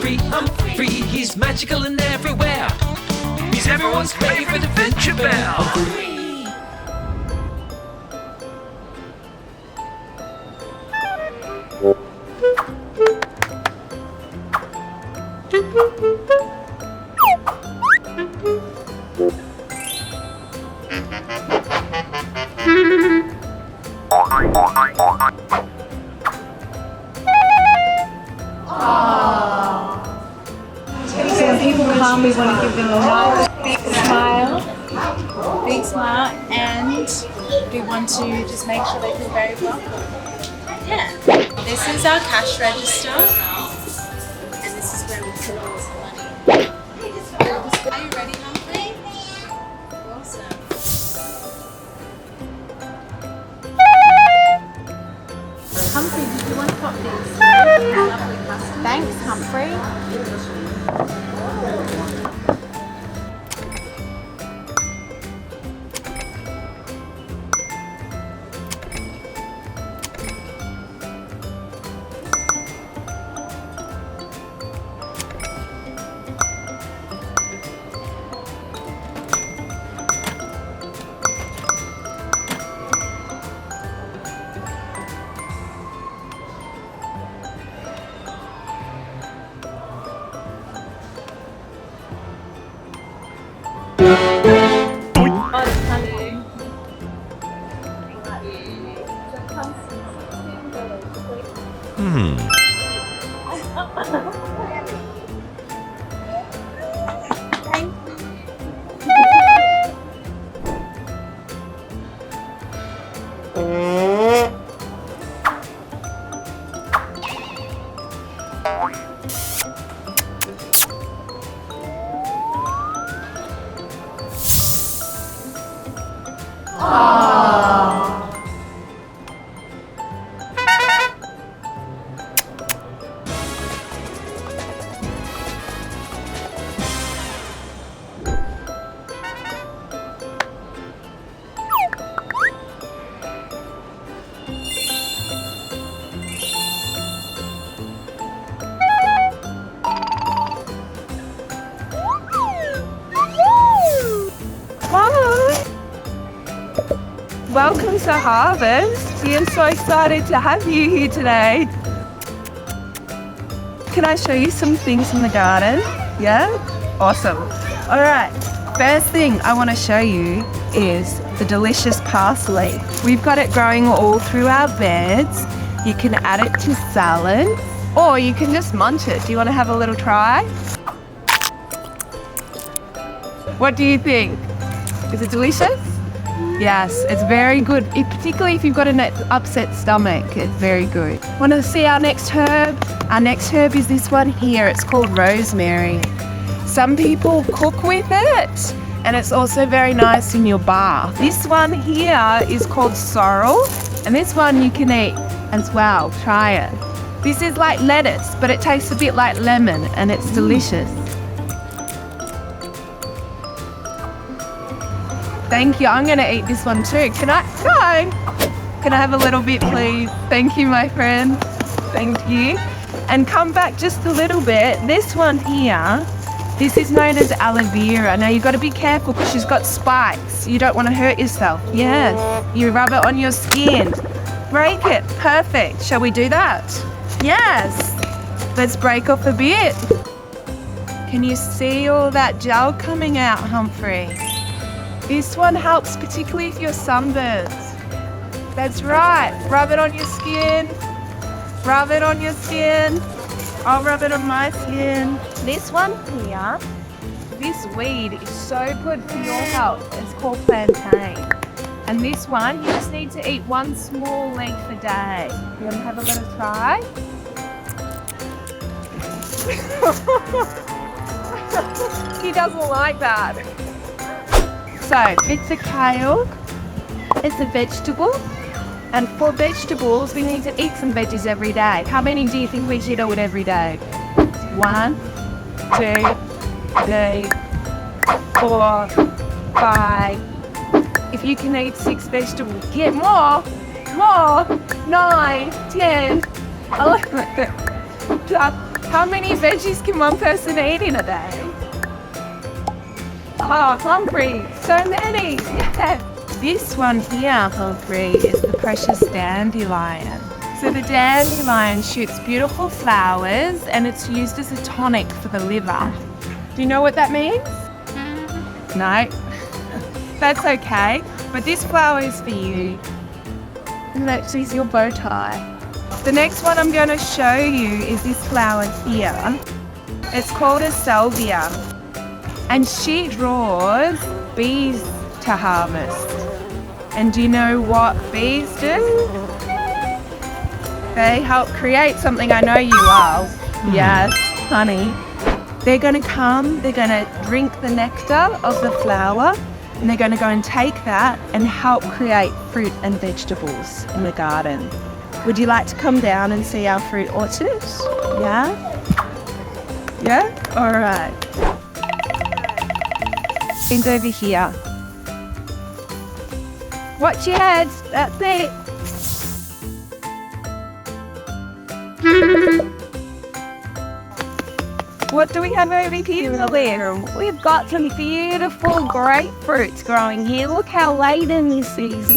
Humphrey, he's magical and everywhere. He's everyone's favorite adventure bear. So when people come, we want to give them a nice big smile, and we want to just make sure they feel very welcome. Yeah. This is our cash register, and this is where we put all the money. Are you ready, Humphrey? Awesome. Humphrey, did you want to pop these? Lovely custom. Thanks, Humphrey. Welcome to Harvest. We are so excited to have you here today. Can I show you some things in the garden? Yeah? Awesome. All right. First thing I want to show you is the delicious parsley. We've got it growing all through our beds. You can add it to salads, or you can just munch it. Do you want to have a little try? What do you think? Is it delicious? Yes, it's very good, particularly if you've got an upset stomach. It's very good. Want to see our next herb? Our next herb is this one here. It's called rosemary. Some people cook with it, and it's also very nice in your bath. This one here is called sorrel, and this one you can eat as well. Try it. This is like lettuce, but it tastes a bit like lemon, and it's delicious. Thank you. I'm going to eat this one too. Can I have a little bit, please? Thank you, my friend. Thank you. And come back just a little bit. This one here, this is known as aloe vera. Now, you've got to be careful because she's got spikes. You don't want to hurt yourself. Yes. You rub it on your skin. Break it. Perfect. Shall we do that? Yes. Let's break off a bit. Can you see all that gel coming out, Humphrey? This one helps particularly if you're sunburned. That's right. Rub it on your skin. Rub it on your skin. I'll rub it on my skin. This one here, this weed is so good for your health. It's called plantain. And this one, you just need to eat one small leaf a day. You want to have a little try? He doesn't like that. So, it's a kale, it's a vegetable, and for vegetables, we need to eat some veggies every day. How many do you think we should eat every day? 1, 2, 3, 4, 5. If you can eat 6 vegetables, get more, 9, 10, 11, How many veggies can one person eat in a day? Oh, Humphrey, so many. Yeah. This one here, Humphrey, is the precious dandelion. So the dandelion shoots beautiful flowers and it's used as a tonic for the liver. Do you know what that means? No? That's okay. But this flower is for you. And actually is your bow tie. The next one I'm going to show you is this flower here. It's called a salvia. And she draws bees to harvest. And do you know what bees do? They help create something I know you love. Yes, honey. They're going to come, they're going to drink the nectar of the flower, and they're going to go and take that and help create fruit and vegetables in the garden. Would you like to come down and see our fruit orchard? Yeah? Yeah? All right. And over here. Watch your heads. That's it. What do we have over here? We've got some beautiful grapefruits growing here. Look how laden this is.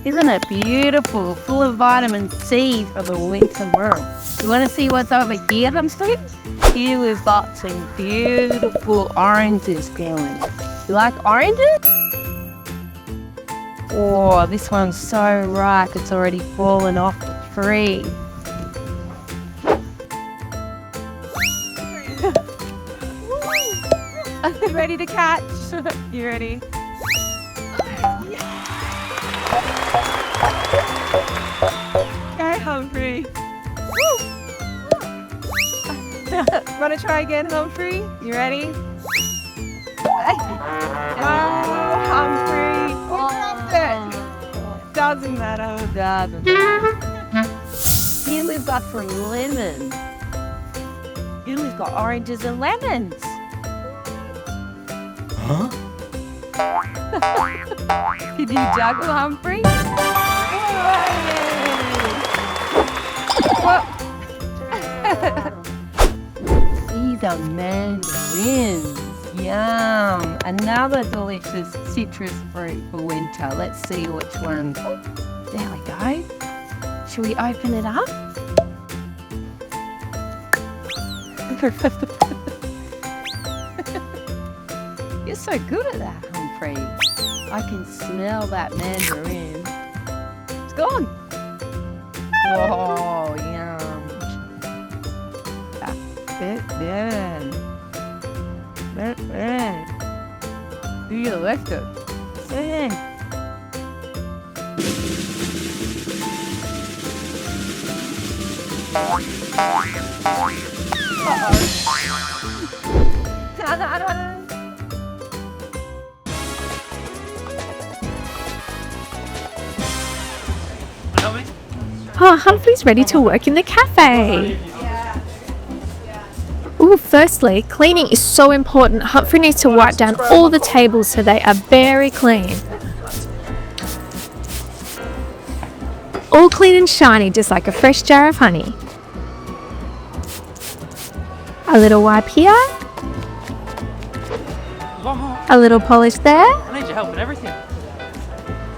Isn't it beautiful? Full of vitamin C for the winter world. You want to see what's over here, Humphrey? Here we've got some beautiful oranges growing. You like oranges? Oh, this one's so ripe, it's already fallen off the tree. Ready to catch? You ready? Okay, Humphrey. Want to try again, Humphrey? You ready? Oh, Humphrey. Doesn't matter. Here we've got some lemons. Here we've got oranges and lemons. Huh? Can you juggle, Humphrey? These are mandarins. Yum. Another delicious citrus fruit for winter. Let's see which one. There we go. Shall we open it up? You're so good at that, Humphrey. I can smell that mandarin. It's gone. Oh, yum. That's good. Do you like it? Oh, Humphrey's ready to work in the cafe. Ooh, firstly, cleaning is so important. Humphrey needs to wipe down all the tables so they are very clean. All clean and shiny, just like a fresh jar of honey. A little wipe here. A little polish there. I need your help in everything.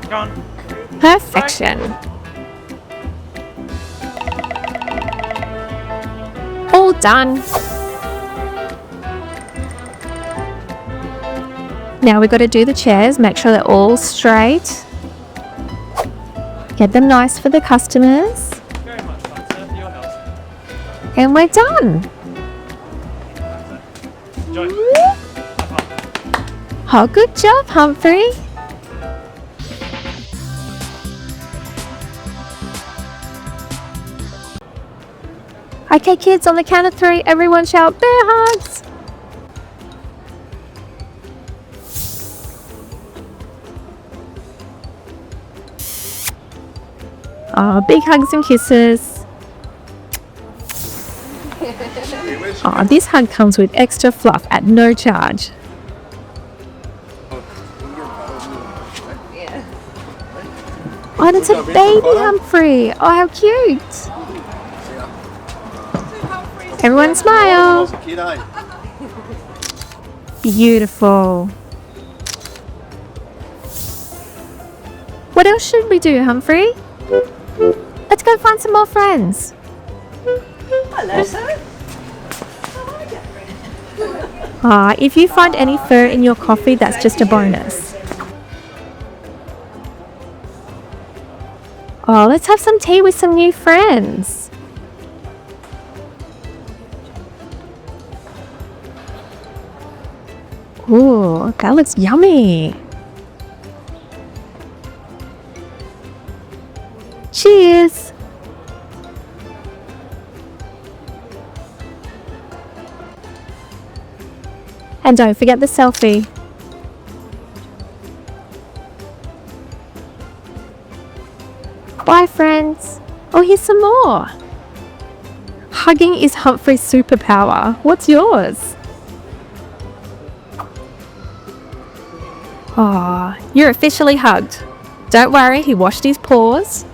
Go on. Perfection. All done. Now we've got to do the chairs, make sure they're all straight. Get them nice for the customers. Very much fun, sir, for your help. And we're done. Enjoy. Oh, good job, Humphrey. Okay, kids, on the count of 3, everyone shout bear hugs. Oh, big hugs and kisses. Oh, this hug comes with extra fluff at no charge. Oh, that's a baby Humphrey. Oh, how cute. Everyone smile. Beautiful. What else should we do, Humphrey? Let's go find some more friends. Hello, sir. If you find any fur in your coffee, that's just a bonus. Let's have some tea with some new friends. Ooh, that looks yummy. Cheers. And don't forget the selfie. Bye, friends. Oh, here's some more. Hugging is Humphrey's superpower. What's yours? Aw, you're officially hugged. Don't worry, he washed his paws.